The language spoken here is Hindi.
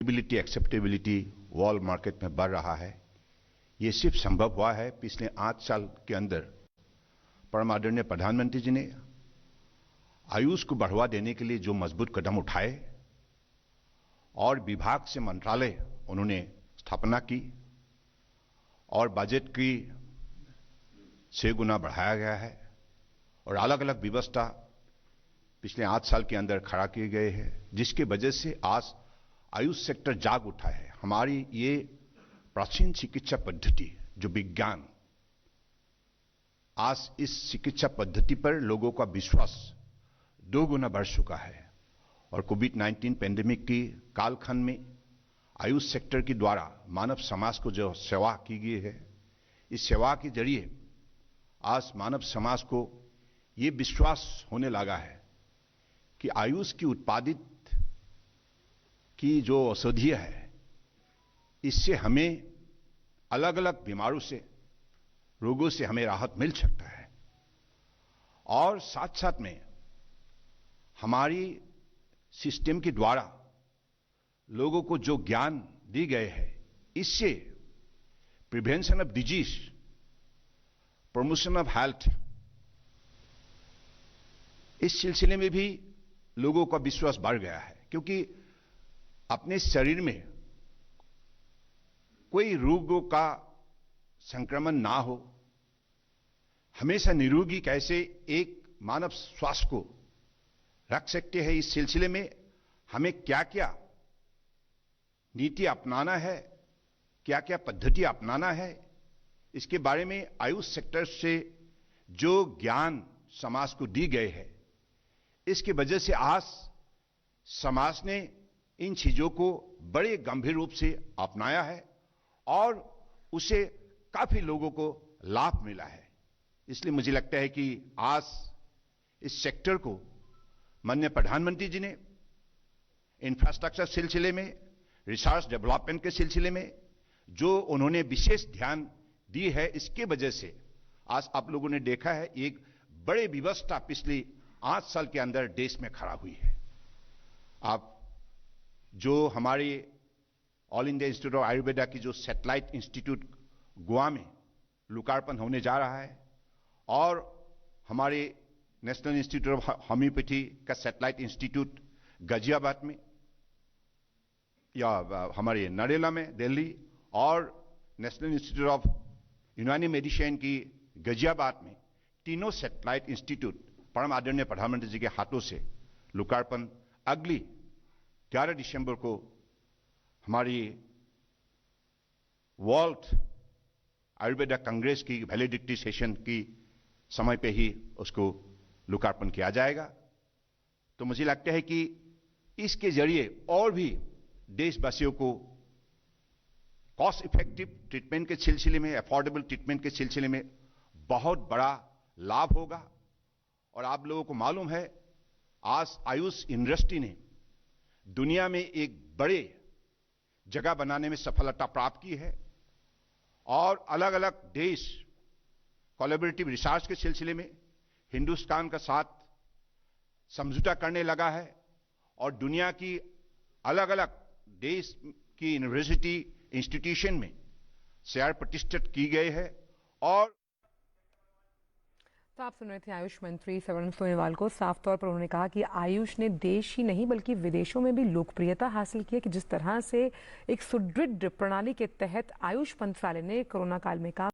एबिलिटी एक्सेप्टेबिलिटी वर्ल्ड मार्केट में बढ़ रहा है। ये सिर्फ संभव हुआ है पिछले 8 साल के अंदर परम आदरणीय प्रधानमंत्री जी ने आयुष को बढ़ावा देने के लिए जो मजबूत कदम उठाए और विभाग से मंत्रालय उन्होंने स्थापना की और बजट की 6 गुना बढ़ाया गया है और अलग अलग व्यवस्था पिछले 8 साल के अंदर खड़ा किए गए हैं, जिसके वजह से आज आयुष सेक्टर जाग उठा है। हमारी ये प्राचीन चिकित्सा पद्धति जो विज्ञान, आज इस चिकित्सा पद्धति पर लोगों का विश्वास 2 गुना बढ़ चुका है और कोविड-19 पेंडेमिक की कालखंड में आयुष सेक्टर के द्वारा मानव समाज को जो सेवा की गई है, इस सेवा के जरिए आज मानव समाज को ये विश्वास होने लगा है कि आयुष की उत्पादित की जो औषधियां है, इससे हमें अलग अलग बीमारों से, रोगों से हमें राहत मिल सकता है। और साथ साथ में हमारी सिस्टम के द्वारा लोगों को जो ज्ञान दी गए है, इससे prevention of disease, promotion of health, इस सिलसिले में भी लोगों का विश्वास बढ़ गया है। क्योंकि अपने शरीर में कोई रोगों का संक्रमण ना हो, हमेशा निरोगी कैसे एक मानव स्वास्थ्य को रख सकते हैं, इस सिलसिले में हमें क्या क्या नीति अपनाना है, क्या क्या पद्धति अपनाना है, इसके बारे में आयुष सेक्टर से जो ज्ञान समाज को दी गए है, इसकी वजह से आज समाज ने इन चीजों को बड़े गंभीर रूप से अपनाया है और उसे काफी लोगों को लाभ मिला है। इसलिए मुझे लगता है कि आज इस सेक्टर को माननीय प्रधानमंत्री जी ने इंफ्रास्ट्रक्चर सिलसिले में, रिसर्च डेवलपमेंट के सिलसिले में जो उन्होंने विशेष ध्यान दी है, इसके वजह से आज आप लोगों ने देखा है एक बड़े व्यवस्था पिछली 8 साल के अंदर देश में खड़ा हुई है। आप जो हमारे all India institute of Ayurveda की जो सैटेलाइट इंस्टीट्यूट गोवा में लोकार्पण होने जा रहा है और हमारे नेशनल इंस्टीट्यूट ऑफ होम्योपैथी का सैटेलाइट इंस्टीट्यूट गाजियाबाद में या हमारे नरेला में दिल्ली और नेशनल इंस्टीट्यूट ऑफ यूनानी मेडिसिन की गाजियाबाद में, तीनों सैटेलाइट इंस्टीट्यूट परम आदरणीय प्रधानमंत्री जी के हाथों से लोकार्पण अगली 11 दिसंबर को हमारी वर्ल्ड आयुर्वेदा कांग्रेस की वैलिडिटी सेशन की समय पे ही उसको लोकार्पण किया जाएगा। तो मुझे लगता है कि इसके जरिए और भी देशवासियों को कॉस्ट इफेक्टिव ट्रीटमेंट के सिलसिले में, अफोर्डेबल ट्रीटमेंट के सिलसिले में बहुत बड़ा लाभ होगा। और आप लोगों को मालूम है आज आयुष इंडस्ट्री ने दुनिया में एक बड़े जगह बनाने में सफलता प्राप्त की है और अलग अलग देश कोलैबोरेटिव रिसर्च के सिलसिले में हिंदुस्तान का साथ समझौता करने लगा है और दुनिया की अलग अलग देश की यूनिवर्सिटी इंस्टीट्यूशन में शेयर प्रतिष्ठित की गई है। और तो आप सुन रहे थे आयुष मंत्री सर्बानंद सोनोवाल को। साफ तौर पर उन्होंने कहा कि आयुष ने देश ही नहीं बल्कि विदेशों में भी लोकप्रियता हासिल की है कि जिस तरह से एक सुदृढ़ प्रणाली के तहत आयुष मंत्रालय ने कोरोना काल में काम